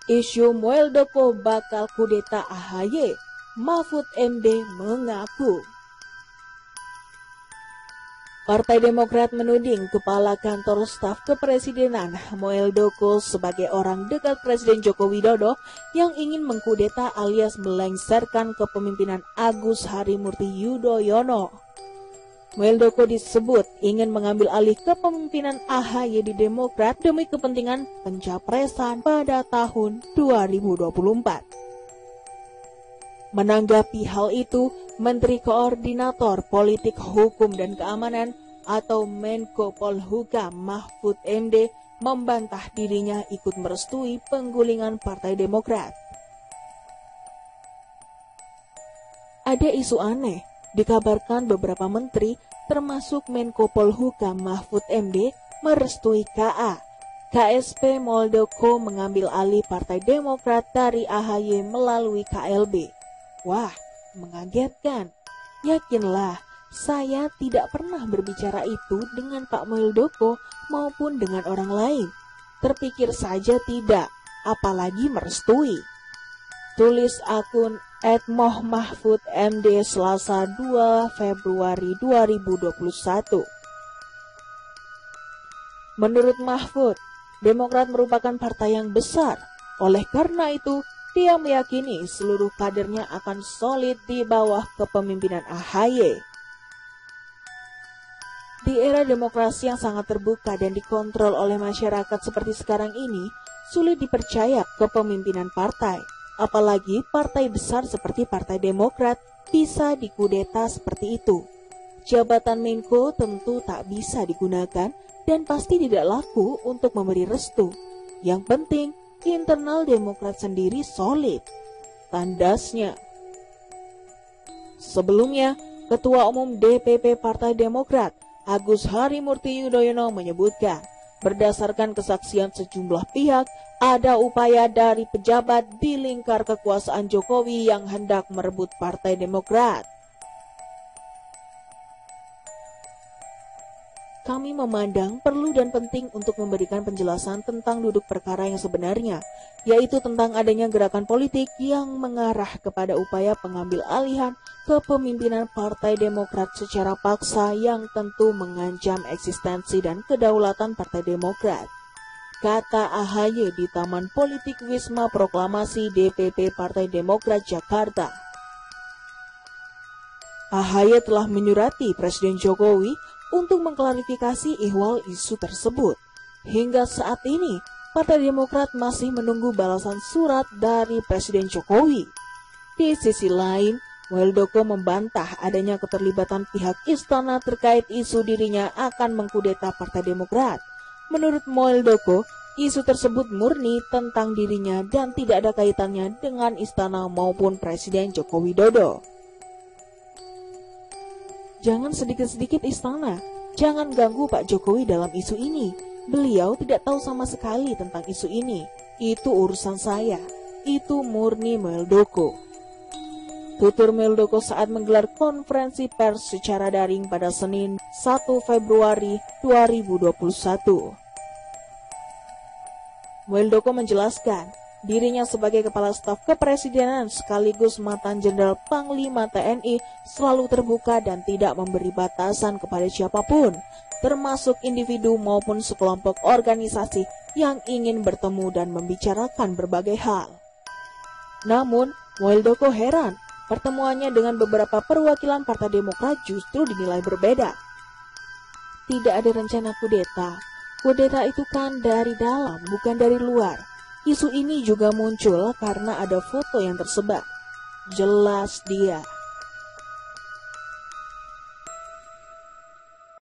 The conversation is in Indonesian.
Isu Muldoko bakal kudeta AHY, Mahfud MD mengaku. Partai Demokrat menuding Kepala Kantor Staf Kepresidenan Muldoko sebagai orang dekat Presiden Joko Widodo yang ingin mengkudeta alias melengsarkan kepemimpinan Agus Harimurti Yudhoyono. Muldoko disebut ingin mengambil alih kepemimpinan AHY di Demokrat demi kepentingan pencapresan pada tahun 2024. Menanggapi hal itu, Menteri Koordinator Politik Hukum dan Keamanan atau Menko Polhukam Mahfud MD membantah dirinya ikut merestui penggulingan Partai Demokrat. Ada isu aneh. Dikabarkan beberapa menteri, termasuk Menko Polhukam Mahfud MD, merestui KA. KSP Muldoko mengambil alih Partai Demokrat dari AHY melalui KLB. Wah, mengagetkan. Yakinlah, saya tidak pernah berbicara itu dengan Pak Muldoko maupun dengan orang lain. Terpikir saja tidak, apalagi merestui. Tulis akun @mohmahfudmd Selasa 2 Februari 2021. Menurut Mahfud, Demokrat merupakan partai yang besar. Oleh karena itu, dia meyakini seluruh kadernya akan solid di bawah kepemimpinan AHY. Di era demokrasi yang sangat terbuka dan dikontrol oleh masyarakat seperti sekarang ini, sulit dipercaya kepemimpinan partai. Apalagi partai besar seperti Partai Demokrat bisa dikudeta seperti itu. Jabatan Menko tentu tak bisa digunakan dan pasti tidak laku untuk memberi restu. Yang penting, internal Demokrat sendiri solid. Tandasnya. Sebelumnya, Ketua Umum DPP Partai Demokrat, Agus Harimurti Yudhoyono menyebutkan, berdasarkan kesaksian sejumlah pihak, ada upaya dari pejabat di lingkar kekuasaan Jokowi yang hendak merebut Partai Demokrat. Kami memandang perlu dan penting untuk memberikan penjelasan tentang duduk perkara yang sebenarnya, yaitu tentang adanya gerakan politik yang mengarah kepada upaya pengambil alihan kepemimpinan Partai Demokrat secara paksa yang tentu mengancam eksistensi dan kedaulatan Partai Demokrat. Kata AHY di Taman Politik Wisma Proklamasi DPP Partai Demokrat Jakarta. AHY telah menyurati Presiden Jokowi untuk mengklarifikasi ihwal isu tersebut. Hingga saat ini, Partai Demokrat masih menunggu balasan surat dari Presiden Jokowi. Di sisi lain, Muldoko membantah adanya keterlibatan pihak istana terkait isu dirinya akan mengkudeta Partai Demokrat. Menurut Muldoko, isu tersebut murni tentang dirinya dan tidak ada kaitannya dengan istana maupun Presiden Joko Widodo. Jangan sedikit-sedikit istana, jangan ganggu Pak Jokowi dalam isu ini. Beliau tidak tahu sama sekali tentang isu ini. Itu urusan saya. Itu murni Muldoko. Tutur Muldoko saat menggelar konferensi pers secara daring pada Senin 1 Februari 2021. Muldoko menjelaskan, dirinya sebagai Kepala Staf Kepresidenan sekaligus mantan Jenderal Panglima TNI selalu terbuka dan tidak memberi batasan kepada siapapun, termasuk individu maupun sekelompok organisasi yang ingin bertemu dan membicarakan berbagai hal. Namun, Muldoko heran, pertemuannya dengan beberapa perwakilan Partai Demokrat justru dinilai berbeda. Tidak ada rencana kudeta. Kudeta itu kan dari dalam, bukan dari luar. Isu ini juga muncul karena ada foto yang tersebar. Jelas dia